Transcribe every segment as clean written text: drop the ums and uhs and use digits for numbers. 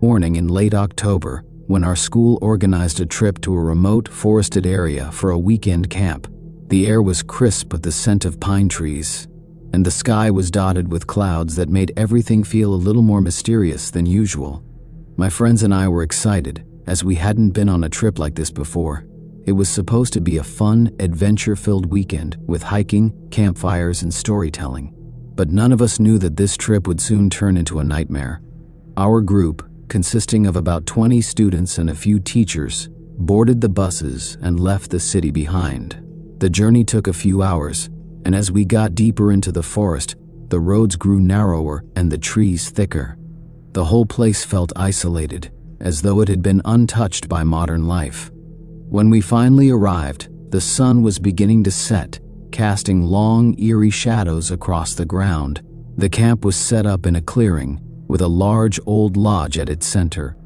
morning in late October when our school organized a trip to a remote forested area for a weekend camp. The air was crisp with the scent of pine trees, and the sky was dotted with clouds that made everything feel a little more mysterious than usual. My friends and I were excited, as we hadn't been on a trip like this before. It was supposed to be a fun, adventure-filled weekend with hiking, campfires, and storytelling. But none of us knew that this trip would soon turn into a nightmare. Our group, consisting of about 20 students and a few teachers, boarded the buses and left the city behind. The journey took a few hours, and as we got deeper into the forest, the roads grew narrower and the trees thicker. The whole place felt isolated, as though it had been untouched by modern life. When we finally arrived, the sun was beginning to set, casting long, eerie shadows across the ground. The camp was set up in a clearing, with a large old lodge at its center.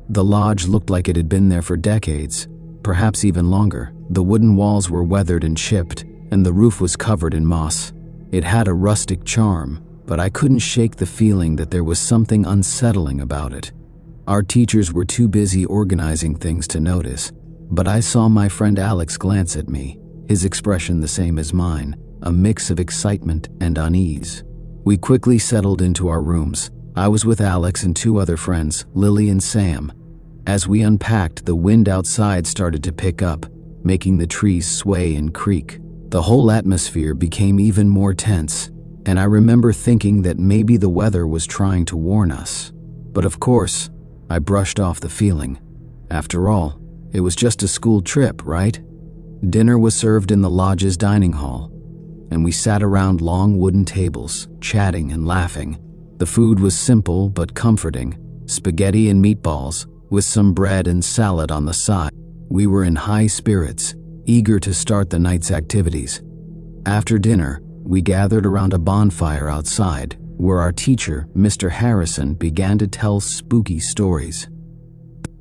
The lodge looked like it had been there for decades, perhaps even longer. The wooden walls were weathered and chipped, and the roof was covered in moss. It had a rustic charm, but I couldn't shake the feeling that there was something unsettling about it. Our teachers were too busy organizing things to notice, but I saw my friend Alex glance at me, his expression the same as mine, a mix of excitement and unease. We quickly settled into our rooms. I was with Alex and two other friends, Lily and Sam. As we unpacked, the wind outside started to pick up, making the trees sway and creak. The whole atmosphere became even more tense, and I remember thinking that maybe the weather was trying to warn us. But of course, I brushed off the feeling. After all, it was just a school trip, right? Dinner was served in the lodge's dining hall, and we sat around long wooden tables, chatting and laughing. The food was simple but comforting, spaghetti and meatballs, with some bread and salad on the side. We were in high spirits, eager to start the night's activities. After dinner, we gathered around a bonfire outside, where our teacher, Mr. Harrison, began to tell spooky stories.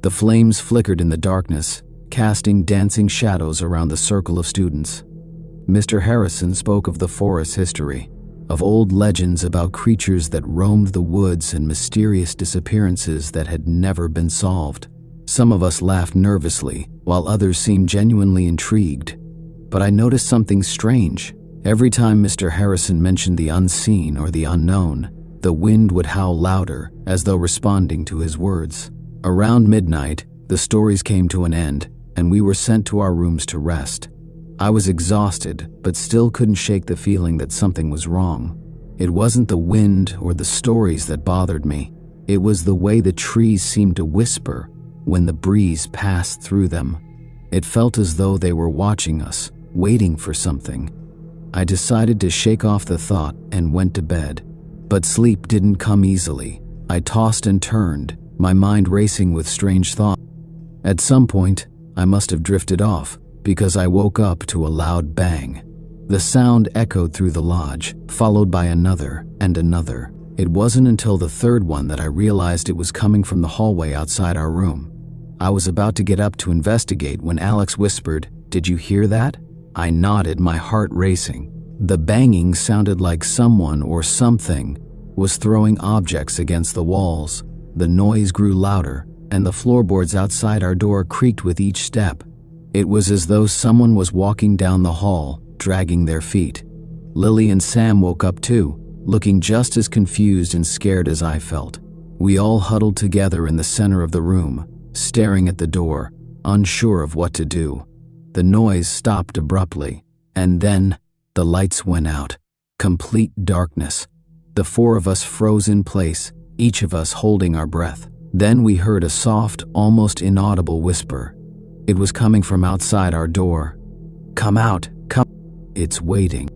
The flames flickered in the darkness, casting dancing shadows around the circle of students. Mr. Harrison spoke of the forest's history, of old legends about creatures that roamed the woods and mysterious disappearances that had never been solved. Some of us laughed nervously, while others seemed genuinely intrigued. But I noticed something strange. Every time Mr. Harrison mentioned the unseen or the unknown, the wind would howl louder, as though responding to his words. Around midnight, the stories came to an end, and we were sent to our rooms to rest. I was exhausted, but still couldn't shake the feeling that something was wrong. It wasn't the wind or the stories that bothered me. It was the way the trees seemed to whisper when the breeze passed through them. It felt as though they were watching us, waiting for something. I decided to shake off the thought and went to bed. But sleep didn't come easily. I tossed and turned, my mind racing with strange thoughts. At some point, I must have drifted off, because I woke up to a loud bang. The sound echoed through the lodge, followed by another and another. It wasn't until the third one that I realized it was coming from the hallway outside our room. I was about to get up to investigate when Alex whispered, "Did you hear that?" I nodded, my heart racing. The banging sounded like someone or something was throwing objects against the walls. The noise grew louder, and the floorboards outside our door creaked with each step. It was as though someone was walking down the hall, dragging their feet. Lily and Sam woke up too, looking just as confused and scared as I felt. We all huddled together in the center of the room, staring at the door, unsure of what to do. The noise stopped abruptly, and then the lights went out. Complete darkness. The four of us froze in place, each of us holding our breath. Then we heard a soft, almost inaudible whisper. It was coming from outside our door. "Come out, come." "It's waiting."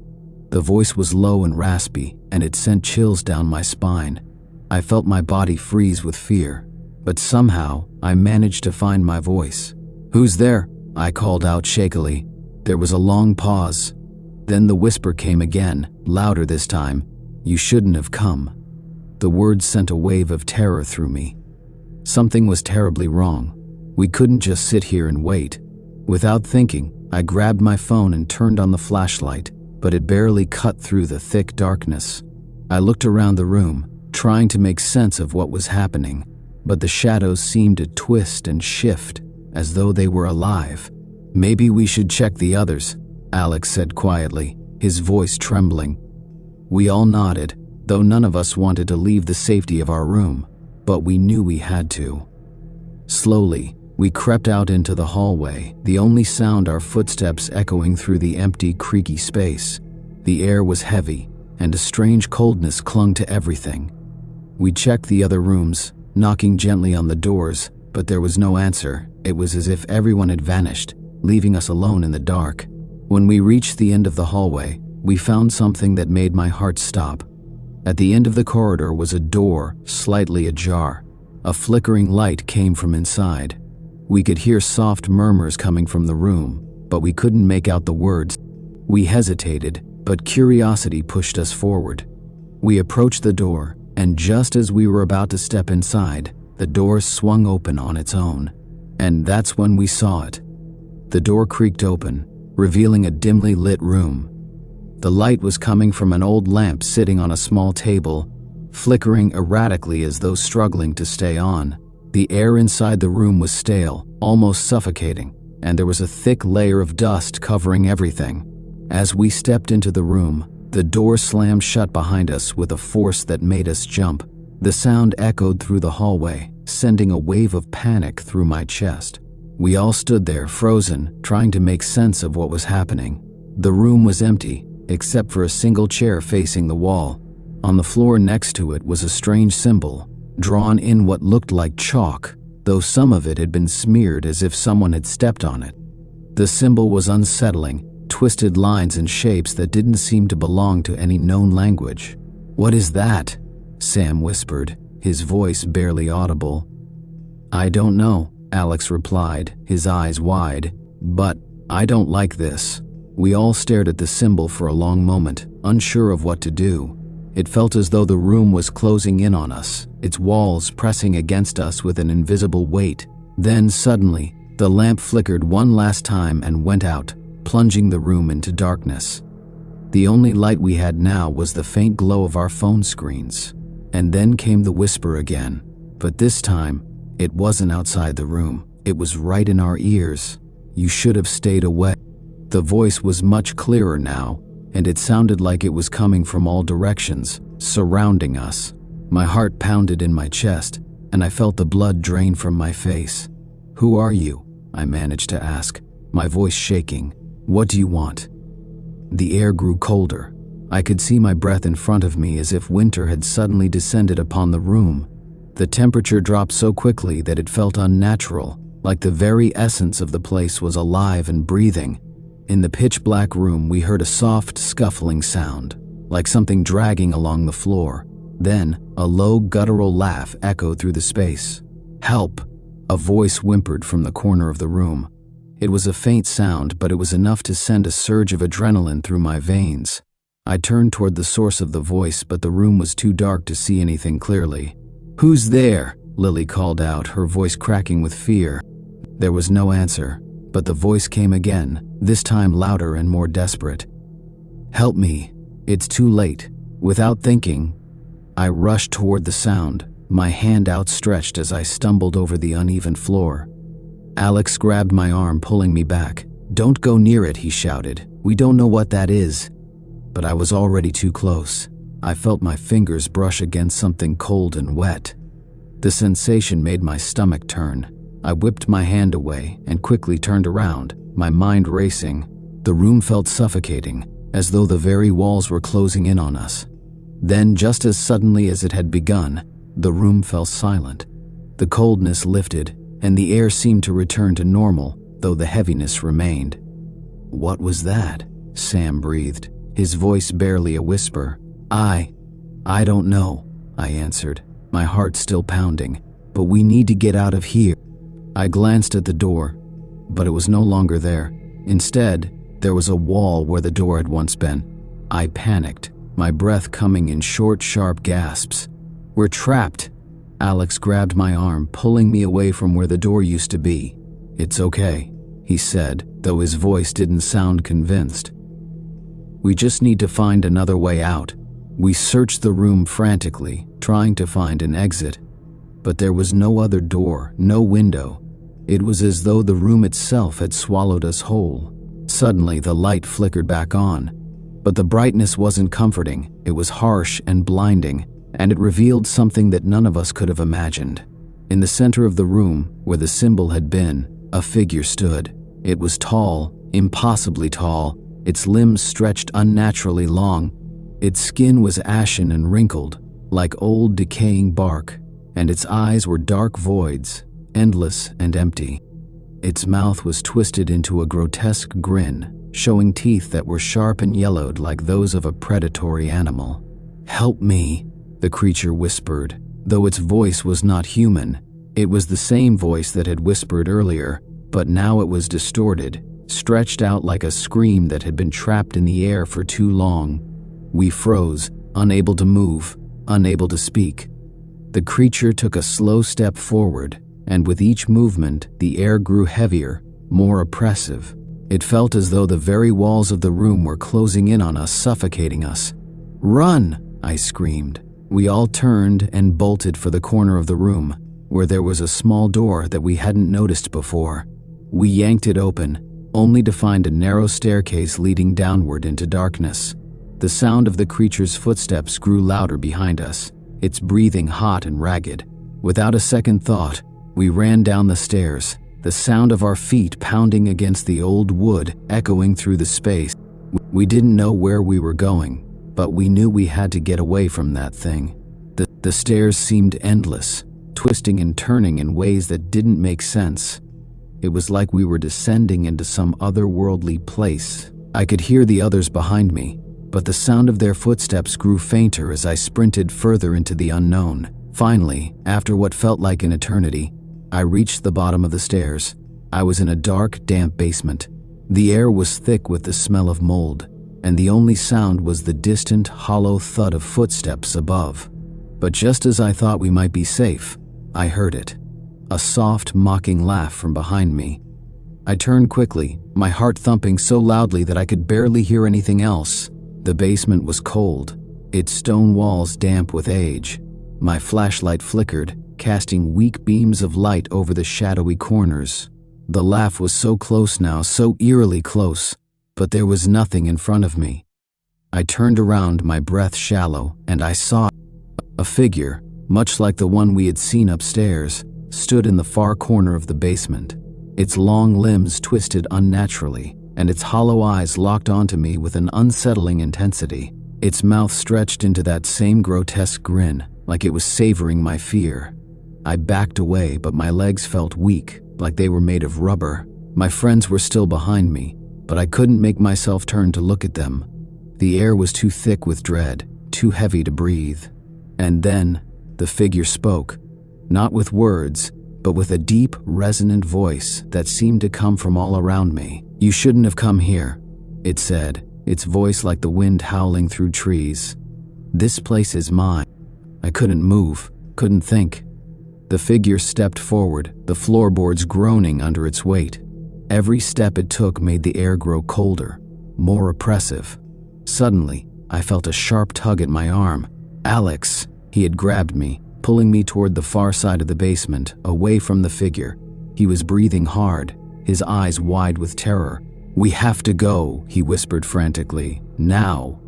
The voice was low and raspy, and it sent chills down my spine. I felt my body freeze with fear, but somehow I managed to find my voice. "Who's there?" I called out shakily. There was a long pause. Then the whisper came again, louder this time. "You shouldn't have come." The words sent a wave of terror through me. Something was terribly wrong. We couldn't just sit here and wait. Without thinking, I grabbed my phone and turned on the flashlight, but it barely cut through the thick darkness. I looked around the room, trying to make sense of what was happening. but the shadows seemed to twist and shift as though they were alive. "Maybe we should check the others," Alex said quietly, his voice trembling. We all nodded, though none of us wanted to leave the safety of our room, but we knew we had to. Slowly, we crept out into the hallway, the only sound our footsteps echoing through the empty, creaky space. The air was heavy, and a strange coldness clung to everything. We checked the other rooms, knocking gently on the doors, but there was no answer. It was as if everyone had vanished, leaving us alone in the dark. When we reached the end of the hallway, we found something that made my heart stop. At the end of the corridor was a door, slightly ajar. A flickering light came from inside. We could hear soft murmurs coming from the room, but we couldn't make out the words. We hesitated, but curiosity pushed us forward. We approached the door, and just as we were about to step inside, the door swung open on its own. And that's when we saw it. The door creaked open, revealing a dimly lit room. The light was coming from an old lamp sitting on a small table, flickering erratically as though struggling to stay on. The air inside the room was stale, almost suffocating, and there was a thick layer of dust covering everything. As we stepped into the room, the door slammed shut behind us with a force that made us jump. The sound echoed through the hallway, sending a wave of panic through my chest. We all stood there, frozen, trying to make sense of what was happening. The room was empty, except for a single chair facing the wall. On the floor next to it was a strange symbol, drawn in what looked like chalk, though some of it had been smeared as if someone had stepped on it. The symbol was unsettling, twisted lines and shapes that didn't seem to belong to any known language. "What is that?" Sam whispered, his voice barely audible. "I don't know," Alex replied, his eyes wide, "but I don't like this." We all stared at the symbol for a long moment, unsure of what to do. It felt as though the room was closing in on us, its walls pressing against us with an invisible weight. Then suddenly, the lamp flickered one last time and went out, plunging the room into darkness. The only light we had now was the faint glow of our phone screens. And then came the whisper again, but this time, it wasn't outside the room. It was right in our ears. "You should have stayed away." The voice was much clearer now, and it sounded like it was coming from all directions, surrounding us. My heart pounded in my chest, and I felt the blood drain from my face. "Who are you?" I managed to ask, my voice shaking. "What do you want?" The air grew colder. I could see my breath in front of me as if winter had suddenly descended upon the room. The temperature dropped so quickly that it felt unnatural, like the very essence of the place was alive and breathing. In the pitch-black room, we heard a soft, scuffling sound, like something dragging along the floor. Then, a low, guttural laugh echoed through the space. "Help!" A voice whimpered from the corner of the room. It was a faint sound, but it was enough to send a surge of adrenaline through my veins. I turned toward the source of the voice, but the room was too dark to see anything clearly. "Who's there?" Lily called out, her voice cracking with fear. There was no answer, but the voice came again, this time louder and more desperate. "Help me. It's too late." Without thinking, I rushed toward the sound, my hand outstretched as I stumbled over the uneven floor. Alex grabbed my arm, pulling me back. "Don't go near it," he shouted. "We don't know what that is." But I was already too close. I felt my fingers brush against something cold and wet. The sensation made my stomach turn. I whipped my hand away and quickly turned around, my mind racing. The room felt suffocating, as though the very walls were closing in on us. Then, just as suddenly as it had begun, the room fell silent. The coldness lifted, and the air seemed to return to normal, though the heaviness remained. "What was that?" Sam breathed, his voice barely a whisper. I don't know," I answered, my heart still pounding. "But we need to get out of here." I glanced at the door, but it was no longer there. Instead, there was a wall where the door had once been. I panicked, my breath coming in short, sharp gasps. "We're trapped." Alex grabbed my arm, pulling me away from where the door used to be. "It's okay," he said, though his voice didn't sound convinced. "We just need to find another way out." We searched the room frantically, trying to find an exit. but there was no other door, no window. It was as though the room itself had swallowed us whole. Suddenly, the light flickered back on, but the brightness wasn't comforting. It was harsh and blinding, and it revealed something that none of us could have imagined. In the center of the room, where the symbol had been, a figure stood. It was tall, impossibly tall, its limbs stretched unnaturally long. Its skin was ashen and wrinkled, like old decaying bark, and its eyes were dark voids, endless and empty. Its mouth was twisted into a grotesque grin, showing teeth that were sharp and yellowed like those of a predatory animal. "Help me," the creature whispered, though its voice was not human. It was the same voice that had whispered earlier, but now it was distorted, stretched out like a scream that had been trapped in the air for too long. We froze, unable to move, unable to speak. The creature took a slow step forward, and with each movement, the air grew heavier, more oppressive. It felt as though the very walls of the room were closing in on us, suffocating us. "Run!" I screamed. We all turned and bolted for the corner of the room, where there was a small door that we hadn't noticed before. We yanked it open, only to find a narrow staircase leading downward into darkness. The sound of the creature's footsteps grew louder behind us, its breathing hot and ragged. Without a second thought, we ran down the stairs, the sound of our feet pounding against the old wood echoing through the space. We didn't know where we were going, but we knew we had to get away from that thing. The stairs seemed endless, twisting and turning in ways that didn't make sense. It was like we were descending into some otherworldly place. I could hear the others behind me, but the sound of their footsteps grew fainter as I sprinted further into the unknown. Finally, after what felt like an eternity, I reached the bottom of the stairs. I was in a dark, damp basement. The air was thick with the smell of mold, and the only sound was the distant, hollow thud of footsteps above. But just as I thought we might be safe, I heard it. A soft, mocking laugh from behind me. I turned quickly, my heart thumping so loudly that I could barely hear anything else. The basement was cold, its stone walls damp with age. My flashlight flickered, casting weak beams of light over the shadowy corners. The laugh was so close now, so eerily close, but there was nothing in front of me. I turned around, my breath shallow, and I saw a figure, much like the one we had seen upstairs, stood in the far corner of the basement. Its long limbs twisted unnaturally, and its hollow eyes locked onto me with an unsettling intensity. Its mouth stretched into that same grotesque grin, like it was savoring my fear. I backed away, but my legs felt weak, like they were made of rubber. My friends were still behind me, but I couldn't make myself turn to look at them. The air was too thick with dread, too heavy to breathe. And then, the figure spoke, not with words, but with a deep, resonant voice that seemed to come from all around me. "You shouldn't have come here," it said, its voice like the wind howling through trees. "This place is mine." I couldn't move, couldn't think. The figure stepped forward, the floorboards groaning under its weight. Every step it took made the air grow colder, more oppressive. Suddenly, I felt a sharp tug at my arm. "Alex!" He had grabbed me, pulling me toward the far side of the basement, away from the figure. He was breathing hard, his eyes wide with terror. "We have to go," he whispered frantically. "Now."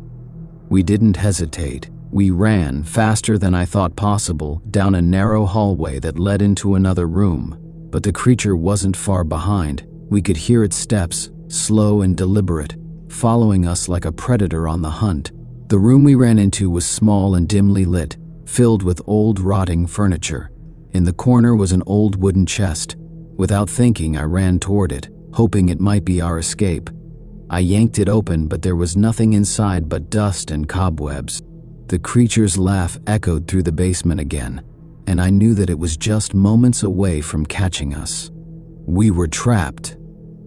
We didn't hesitate. We ran, faster than I thought possible, down a narrow hallway that led into another room. But the creature wasn't far behind. We could hear its steps, slow and deliberate, following us like a predator on the hunt. The room we ran into was small and dimly lit, filled with old rotting furniture. In the corner was an old wooden chest. Without thinking, I ran toward it, hoping it might be our escape. I yanked it open, but there was nothing inside but dust and cobwebs. The creature's laugh echoed through the basement again, and I knew that it was just moments away from catching us. We were trapped.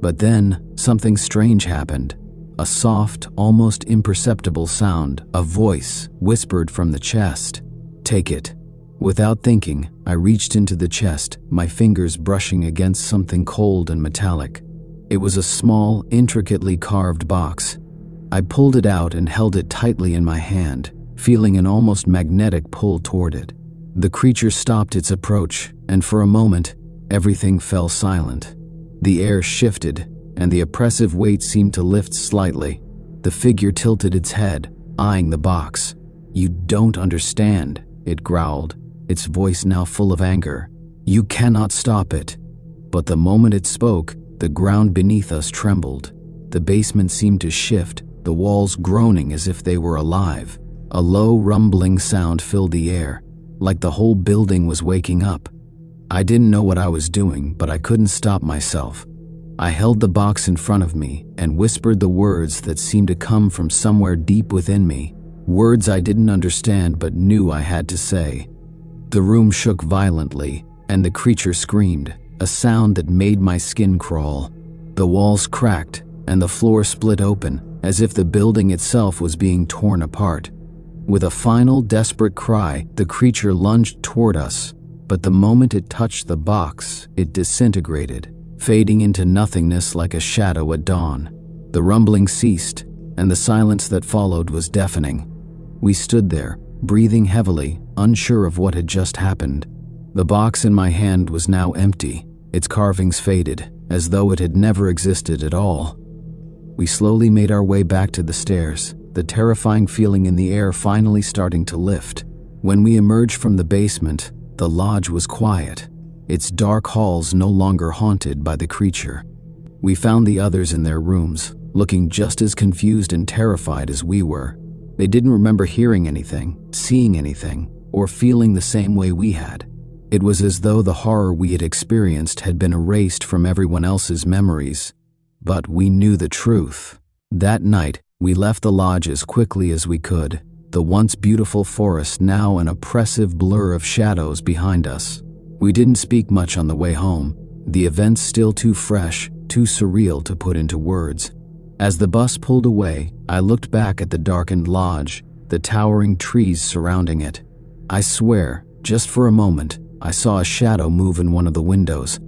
But then, something strange happened. A soft, almost imperceptible sound, a voice, whispered from the chest. "Take it." Without thinking, I reached into the chest, my fingers brushing against something cold and metallic. It was a small, intricately carved box. I pulled it out and held it tightly in my hand, feeling an almost magnetic pull toward it. The creature stopped its approach, and for a moment, everything fell silent. The air shifted, and the oppressive weight seemed to lift slightly. The figure tilted its head, eyeing the box. "You don't understand," it growled, its voice now full of anger. "You cannot stop it." But the moment it spoke, the ground beneath us trembled. The basement seemed to shift, the walls groaning as if they were alive. A low, rumbling sound filled the air, like the whole building was waking up. I didn't know what I was doing, but I couldn't stop myself. I held the box in front of me and whispered the words that seemed to come from somewhere deep within me, words I didn't understand but knew I had to say. The room shook violently, and the creature screamed, a sound that made my skin crawl. The walls cracked, and the floor split open, as if the building itself was being torn apart. With a final desperate cry, the creature lunged toward us, but the moment it touched the box, it disintegrated, fading into nothingness like a shadow at dawn. The rumbling ceased, and the silence that followed was deafening. We stood there, breathing heavily, unsure of what had just happened. The box in my hand was now empty, its carvings faded, as though it had never existed at all. We slowly made our way back to the stairs, the terrifying feeling in the air finally starting to lift. When we emerged from the basement, the lodge was quiet, its dark halls no longer haunted by the creature. We found the others in their rooms, looking just as confused and terrified as we were. They didn't remember hearing anything, seeing anything, or feeling the same way we had. It was as though the horror we had experienced had been erased from everyone else's memories. But we knew the truth. That night, we left the lodge as quickly as we could, the once beautiful forest now an oppressive blur of shadows behind us. We didn't speak much on the way home, the events still too fresh, too surreal to put into words. As the bus pulled away, I looked back at the darkened lodge, the towering trees surrounding it. I swear, just for a moment, I saw a shadow move in one of the windows.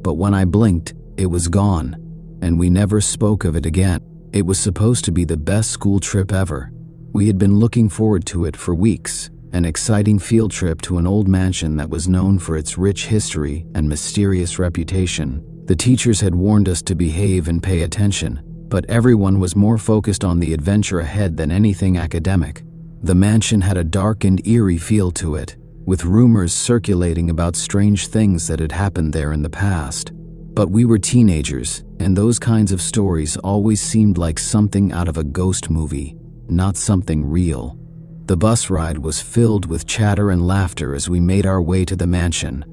But when I blinked, it was gone, and we never spoke of it again. It was supposed to be the best school trip ever. We had been looking forward to it for weeks, an exciting field trip to an old mansion that was known for its rich history and mysterious reputation. The teachers had warned us to behave and pay attention, but everyone was more focused on the adventure ahead than anything academic. The mansion had a dark and eerie feel to it, with rumors circulating about strange things that had happened there in the past. But we were teenagers, and those kinds of stories always seemed like something out of a ghost movie, not something real. The bus ride was filled with chatter and laughter as we made our way to the mansion.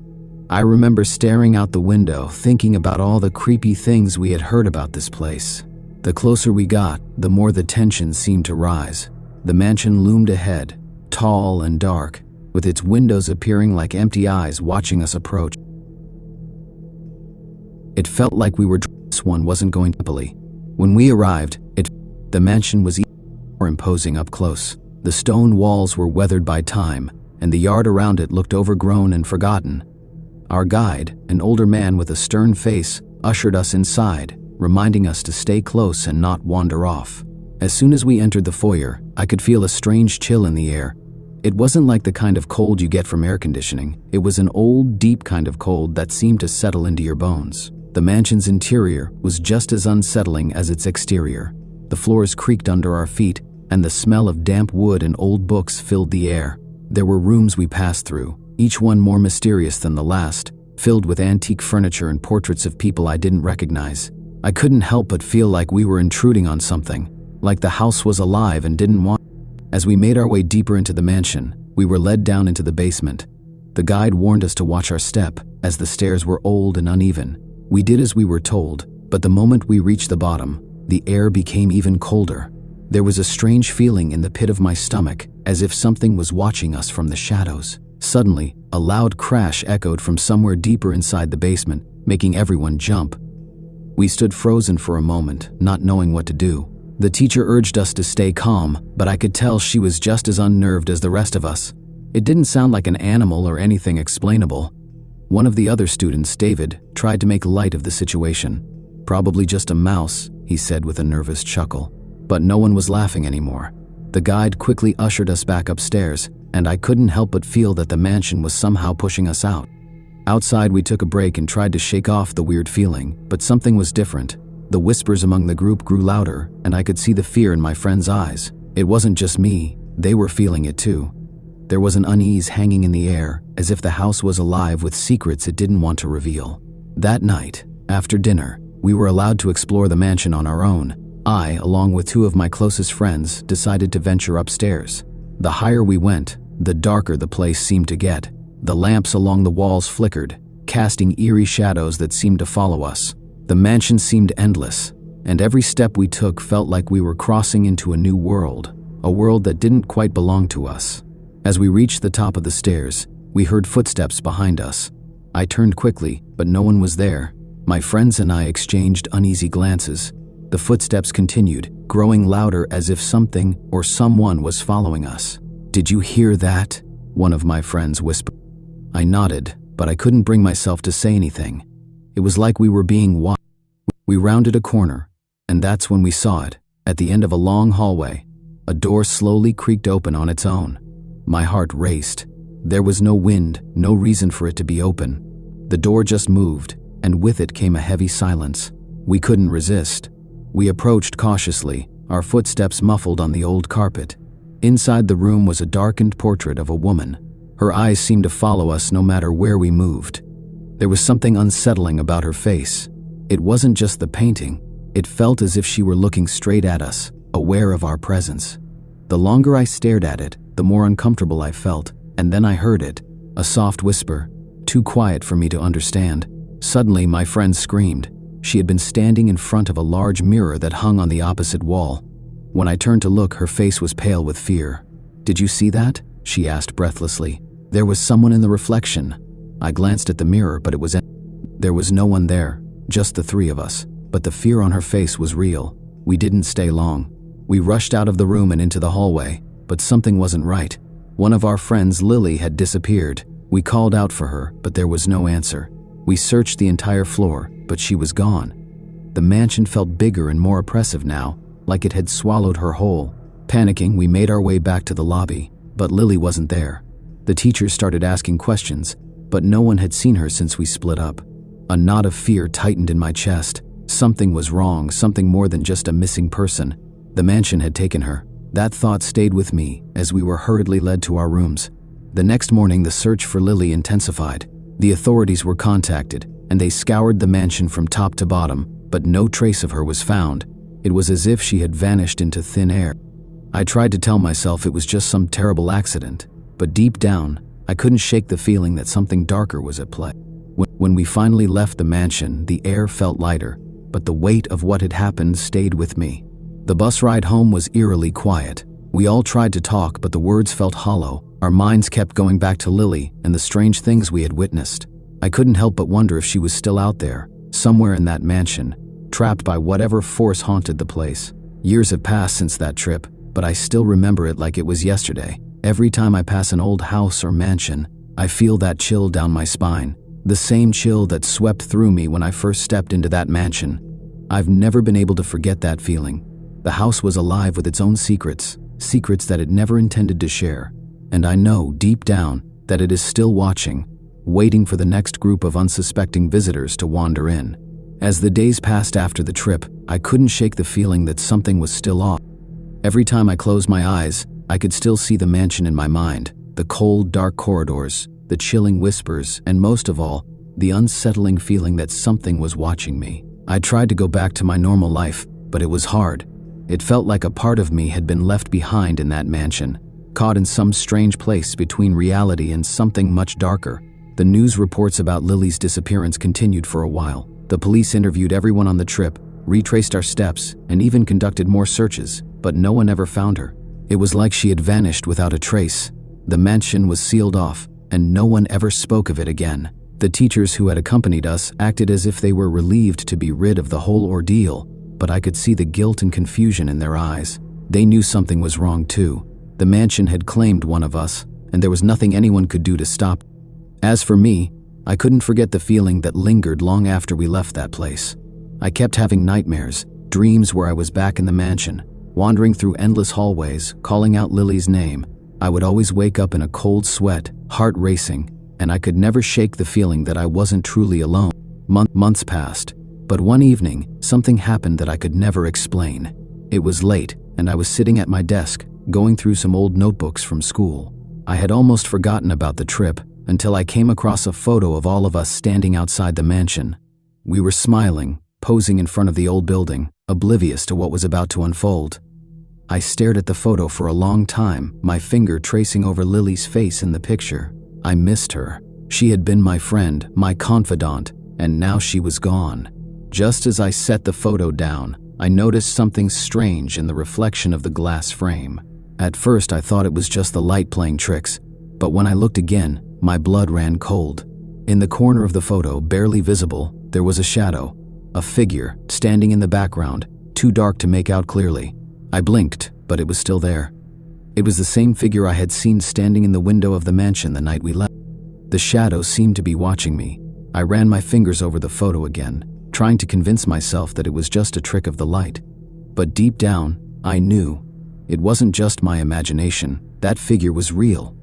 I remember staring out the window, thinking about all the creepy things we had heard about this place. The closer we got, the more the tension seemed to rise. The mansion loomed ahead, tall and dark, with its windows appearing like empty eyes watching us approach. It felt like this one wasn't going happily. When we arrived, the mansion was even more imposing up close. The stone walls were weathered by time, and the yard around it looked overgrown and forgotten. Our guide, an older man with a stern face, ushered us inside, reminding us to stay close and not wander off. As soon as we entered the foyer, I could feel a strange chill in the air. It wasn't like the kind of cold you get from air conditioning. It was an old, deep kind of cold that seemed to settle into your bones. The mansion's interior was just as unsettling as its exterior. The floors creaked under our feet, and the smell of damp wood and old books filled the air. There were rooms we passed through, each one more mysterious than the last, filled with antique furniture and portraits of people I didn't recognize. I couldn't help but feel like we were intruding on something, like the house was alive and didn't want. As we made our way deeper into the mansion, we were led down into the basement. The guide warned us to watch our step, as the stairs were old and uneven. We did as we were told, but the moment we reached the bottom, the air became even colder. There was a strange feeling in the pit of my stomach, as if something was watching us from the shadows. Suddenly, a loud crash echoed from somewhere deeper inside the basement, making everyone jump. We stood frozen for a moment, not knowing what to do. The teacher urged us to stay calm, but I could tell she was just as unnerved as the rest of us. It didn't sound like an animal or anything explainable. One of the other students, David, tried to make light of the situation. "Probably just a mouse," he said with a nervous chuckle. But no one was laughing anymore. The guide quickly ushered us back upstairs, and I couldn't help but feel that the mansion was somehow pushing us out. Outside, we took a break and tried to shake off the weird feeling, but something was different. The whispers among the group grew louder, and I could see the fear in my friends' eyes. It wasn't just me, they were feeling it too. There was an unease hanging in the air, as if the house was alive with secrets it didn't want to reveal. That night, after dinner, we were allowed to explore the mansion on our own. I, along with two of my closest friends, decided to venture upstairs. The higher we went, the darker the place seemed to get. The lamps along the walls flickered, casting eerie shadows that seemed to follow us. The mansion seemed endless, and every step we took felt like we were crossing into a new world, a world that didn't quite belong to us. As we reached the top of the stairs, we heard footsteps behind us. I turned quickly, but no one was there. My friends and I exchanged uneasy glances. The footsteps continued, growing louder as if something or someone was following us. "Did you hear that?" one of my friends whispered. I nodded, but I couldn't bring myself to say anything. It was like we were being watched. We rounded a corner, and that's when we saw it. At the end of a long hallway, a door slowly creaked open on its own. My heart raced. There was no wind, no reason for it to be open. The door just moved, and with it came a heavy silence. We couldn't resist. We approached cautiously, our footsteps muffled on the old carpet. Inside the room was a darkened portrait of a woman. Her eyes seemed to follow us no matter where we moved. There was something unsettling about her face. It wasn't just the painting. It felt as if she were looking straight at us, aware of our presence. The longer I stared at it, the more uncomfortable I felt, and then I heard it, a soft whisper, too quiet for me to understand. Suddenly, my friend screamed. She had been standing in front of a large mirror that hung on the opposite wall. When I turned to look, her face was pale with fear. "Did you see that?" she asked breathlessly. "There was someone in the reflection." I glanced at the mirror, but there was no one there, just the three of us. But the fear on her face was real. We didn't stay long. We rushed out of the room and into the hallway, but something wasn't right. One of our friends, Lily, had disappeared. We called out for her, but there was no answer. We searched the entire floor, but she was gone. The mansion felt bigger and more oppressive now, like it had swallowed her whole. Panicking, we made our way back to the lobby, but Lily wasn't there. The teachers started asking questions, but no one had seen her since we split up. A knot of fear tightened in my chest. Something was wrong, something more than just a missing person. The mansion had taken her. That thought stayed with me as we were hurriedly led to our rooms. The next morning, the search for Lily intensified. The authorities were contacted, and they scoured the mansion from top to bottom, but no trace of her was found. It was as if she had vanished into thin air. I tried to tell myself it was just some terrible accident, but deep down, I couldn't shake the feeling that something darker was at play. When we finally left the mansion, the air felt lighter, but the weight of what had happened stayed with me. The bus ride home was eerily quiet. We all tried to talk, but the words felt hollow. Our minds kept going back to Lily and the strange things we had witnessed. I couldn't help but wonder if she was still out there, somewhere in that mansion, trapped by whatever force haunted the place. Years have passed since that trip, but I still remember it like it was yesterday. Every time I pass an old house or mansion, I feel that chill down my spine, the same chill that swept through me when I first stepped into that mansion. I've never been able to forget that feeling. The house was alive with its own secrets, secrets that it never intended to share. And I know, deep down, that it is still watching, waiting for the next group of unsuspecting visitors to wander in. As the days passed after the trip, I couldn't shake the feeling that something was still off. Every time I closed my eyes, I could still see the mansion in my mind, the cold, dark corridors, the chilling whispers, and most of all, the unsettling feeling that something was watching me. I tried to go back to my normal life, but it was hard. It felt like a part of me had been left behind in that mansion, caught in some strange place between reality and something much darker. The news reports about Lily's disappearance continued for a while. The police interviewed everyone on the trip, retraced our steps, and even conducted more searches, but no one ever found her. It was like she had vanished without a trace. The mansion was sealed off, and no one ever spoke of it again. The teachers who had accompanied us acted as if they were relieved to be rid of the whole ordeal, but I could see the guilt and confusion in their eyes. They knew something was wrong too. The mansion had claimed one of us, and there was nothing anyone could do to stop. As for me, I couldn't forget the feeling that lingered long after we left that place. I kept having nightmares, dreams where I was back in the mansion, wandering through endless hallways, calling out Lily's name. I would always wake up in a cold sweat, heart racing, and I could never shake the feeling that I wasn't truly alone. Months passed, but one evening, something happened that I could never explain. It was late, and I was sitting at my desk, going through some old notebooks from school. I had almost forgotten about the trip until I came across a photo of all of us standing outside the mansion. We were smiling, posing in front of the old building, oblivious to what was about to unfold. I stared at the photo for a long time, my finger tracing over Lily's face in the picture. I missed her. She had been my friend, my confidant, and now she was gone. Just as I set the photo down, I noticed something strange in the reflection of the glass frame. At first, I thought it was just the light playing tricks, but when I looked again, my blood ran cold. In the corner of the photo, barely visible, there was a shadow, a figure standing in the background, too dark to make out clearly. I blinked, but it was still there. It was the same figure I had seen standing in the window of the mansion the night we left. The shadow seemed to be watching me. I ran my fingers over the photo again, trying to convince myself that it was just a trick of the light. But deep down, I knew it wasn't just my imagination. That figure was real.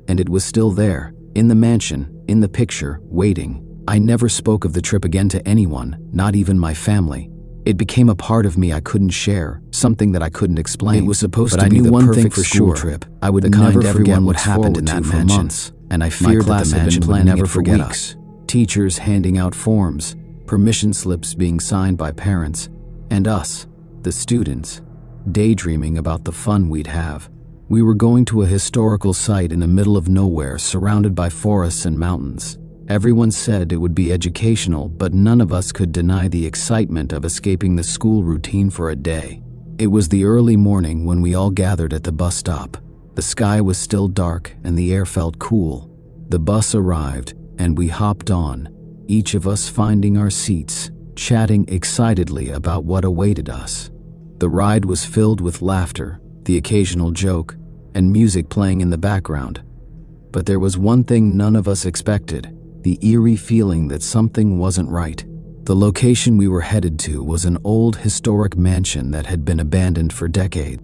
And it was still there, in the mansion, in the picture, waiting. I never spoke of the trip again to anyone, not even my family. It became a part of me I couldn't share, something that I couldn't explain. It was supposed to be the perfect school trip. I would never forget what happened in that mansion, and I feared that the mansion would never forget us. Teachers handing out forms, permission slips being signed by parents, and us, the students, daydreaming about the fun we'd have. We were going to a historical site in the middle of nowhere, surrounded by forests and mountains. Everyone said it would be educational, but none of us could deny the excitement of escaping the school routine for a day. It was the early morning when we all gathered at the bus stop. The sky was still dark and the air felt cool. The bus arrived and we hopped on, each of us finding our seats, chatting excitedly about what awaited us. The ride was filled with laughter, the occasional joke, and music playing in the background. But there was one thing none of us expected, the eerie feeling that something wasn't right. The location we were headed to was an old historic mansion that had been abandoned for decades.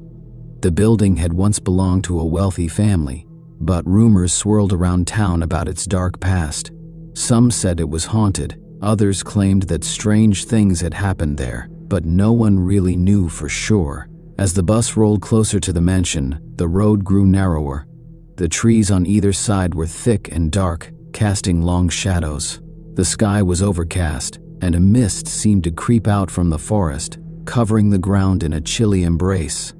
The building had once belonged to a wealthy family, but rumors swirled around town about its dark past. Some said it was haunted, others claimed that strange things had happened there, but no one really knew for sure. As the bus rolled closer to the mansion, the road grew narrower. The trees on either side were thick and dark, casting long shadows. The sky was overcast, and a mist seemed to creep out from the forest, covering the ground in a chilly embrace.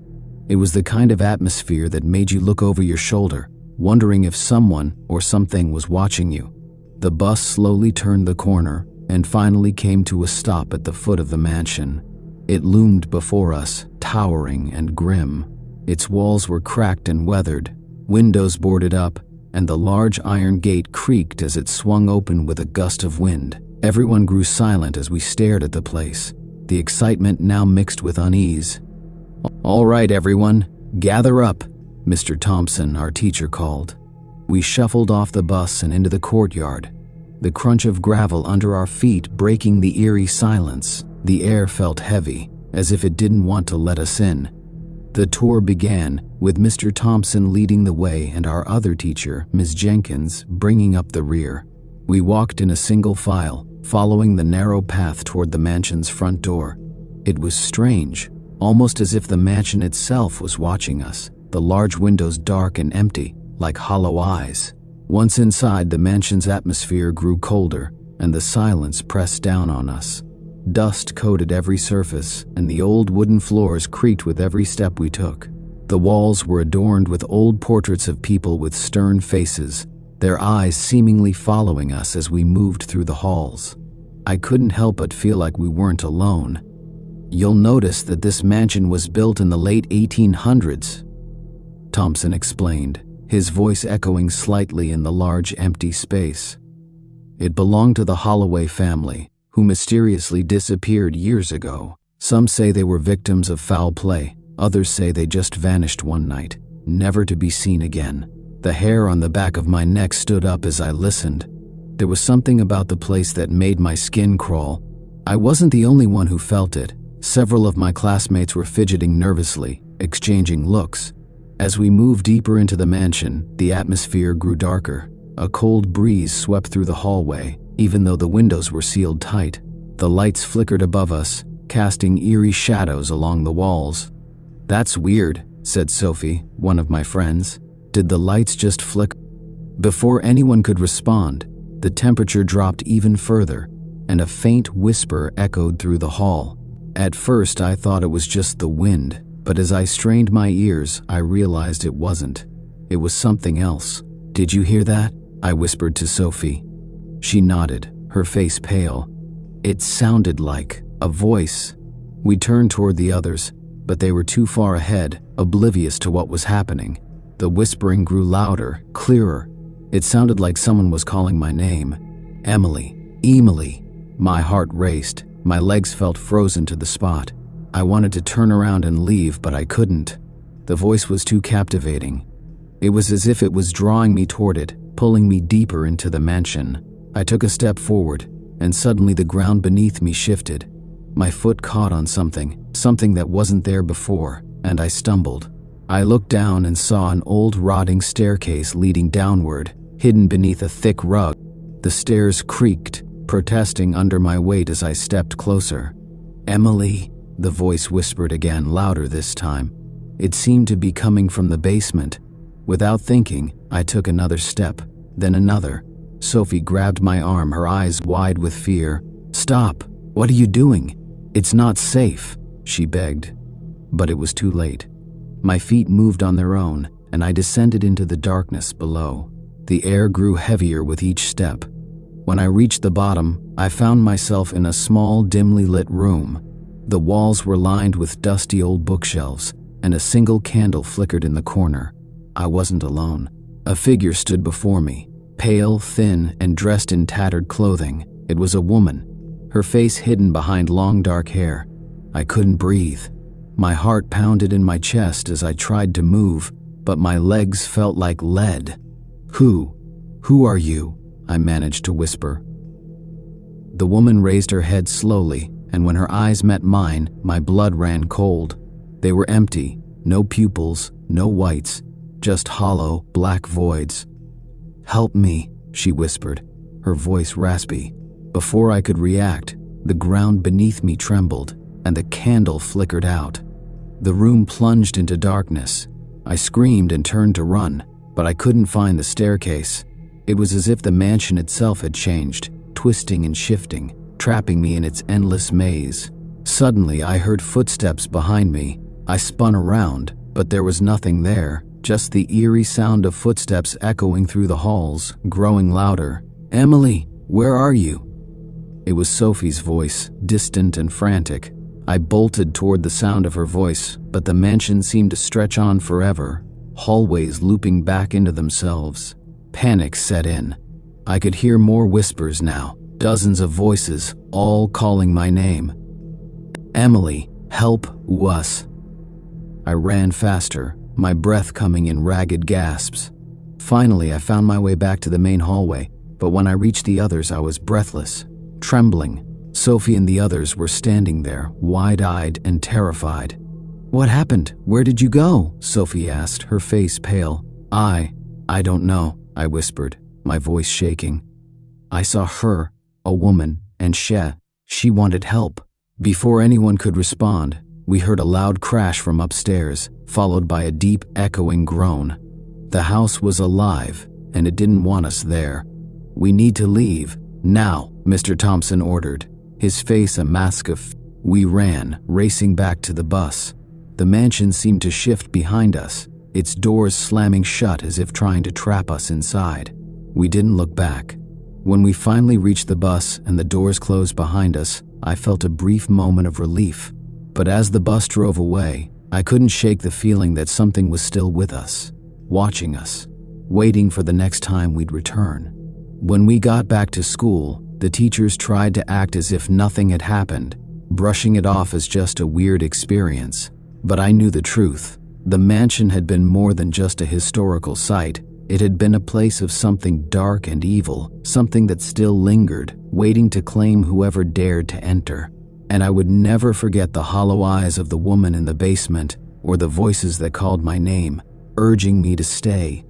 It was the kind of atmosphere that made you look over your shoulder, wondering if someone or something was watching you. The bus slowly turned the corner and finally came to a stop at the foot of the mansion. It loomed before us, towering and grim. Its walls were cracked and weathered, windows boarded up, and the large iron gate creaked as it swung open with a gust of wind. Everyone grew silent as we stared at the place, the excitement now mixed with unease. "All right, everyone, gather up," Mr. Thompson, our teacher, called. We shuffled off the bus and into the courtyard, the crunch of gravel under our feet breaking the eerie silence. The air felt heavy, as if it didn't want to let us in. The tour began, with Mr. Thompson leading the way and our other teacher, Ms. Jenkins, bringing up the rear. We walked in a single file, following the narrow path toward the mansion's front door. It was strange, almost as if the mansion itself was watching us, the large windows dark and empty, like hollow eyes. Once inside, the mansion's atmosphere grew colder, and the silence pressed down on us. Dust coated every surface, and the old wooden floors creaked with every step we took. The walls were adorned with old portraits of people with stern faces, their eyes seemingly following us as we moved through the halls. I couldn't help but feel like we weren't alone. "You'll notice that this mansion was built in the late 1800s, Thompson explained, his voice echoing slightly in the large empty space. "It belonged to the Holloway family, who mysteriously disappeared years ago. Some say they were victims of foul play, others say they just vanished one night, never to be seen again." The hair on the back of my neck stood up as I listened. There was something about the place that made my skin crawl. I wasn't the only one who felt it. Several of my classmates were fidgeting nervously, exchanging looks. As we moved deeper into the mansion, the atmosphere grew darker. A cold breeze swept through the hallway, even though the windows were sealed tight. The lights flickered above us, casting eerie shadows along the walls. "That's weird," said Sophie, one of my friends. "Did the lights just flicker?" Before anyone could respond, the temperature dropped even further, and a faint whisper echoed through the hall. At first, I thought it was just the wind, but as I strained my ears, I realized it wasn't. It was something else. "Did you hear that?" I whispered to Sophie. She nodded, her face pale. It sounded like a voice. We turned toward the others, but they were too far ahead, oblivious to what was happening. The whispering grew louder, clearer. It sounded like someone was calling my name. "Emily, Emily." My heart raced. My legs felt frozen to the spot. I wanted to turn around and leave, but I couldn't. The voice was too captivating. It was as if it was drawing me toward it, pulling me deeper into the mansion. I took a step forward, and suddenly the ground beneath me shifted. My foot caught on something that wasn't there before, and I stumbled. I looked down and saw an old rotting staircase leading downward, hidden beneath a thick rug. The stairs creaked, protesting under my weight as I stepped closer. "Emily," the voice whispered again, louder this time. It seemed to be coming from the basement. Without thinking, I took another step, then another. Sophie grabbed my arm, her eyes wide with fear. "Stop! What are you doing? It's not safe," she begged. But it was too late. My feet moved on their own, and I descended into the darkness below. The air grew heavier with each step. When I reached the bottom, I found myself in a small, dimly lit room. The walls were lined with dusty old bookshelves, and a single candle flickered in the corner. I wasn't alone. A figure stood before me, pale, thin, and dressed in tattered clothing. It was a woman, her face hidden behind long dark hair. I couldn't breathe. My heart pounded in my chest as I tried to move, but my legs felt like lead. Who are you?" I managed to whisper. The woman raised her head slowly, and when her eyes met mine, my blood ran cold. They were empty, no pupils, no whites, just hollow, black voids. "Help me," she whispered, her voice raspy. Before I could react, the ground beneath me trembled, and the candle flickered out. The room plunged into darkness. I screamed and turned to run, but I couldn't find the staircase. It was as if the mansion itself had changed, twisting and shifting, trapping me in its endless maze. Suddenly, I heard footsteps behind me. I spun around, but there was nothing there, just the eerie sound of footsteps echoing through the halls, growing louder. "Emily, where are you?" It was Sophie's voice, distant and frantic. I bolted toward the sound of her voice, but the mansion seemed to stretch on forever, hallways looping back into themselves. Panic set in. I could hear more whispers now, dozens of voices, all calling my name. "Emily, help us." I ran faster, my breath coming in ragged gasps. Finally, I found my way back to the main hallway, but when I reached the others, I was breathless, trembling. Sophie and the others were standing there, wide-eyed and terrified. "What happened? Where did you go?" Sophie asked, her face pale. I don't know," I whispered, my voice shaking. "I saw her, a woman, and she wanted help." Before anyone could respond, we heard a loud crash from upstairs, followed by a deep, echoing groan. The house was alive, and it didn't want us there. "We need to leave, now," Mr. Thompson ordered, his face a mask of. We ran, racing back to the bus. The mansion seemed to shift behind us, its doors slamming shut as if trying to trap us inside. We didn't look back. When we finally reached the bus and the doors closed behind us, I felt a brief moment of relief. But as the bus drove away, I couldn't shake the feeling that something was still with us, watching us, waiting for the next time we'd return. When we got back to school, the teachers tried to act as if nothing had happened, brushing it off as just a weird experience. But I knew the truth. The mansion had been more than just a historical site. It had been a place of something dark and evil, something that still lingered, waiting to claim whoever dared to enter. And I would never forget the hollow eyes of the woman in the basement, or the voices that called my name. urging me to stay.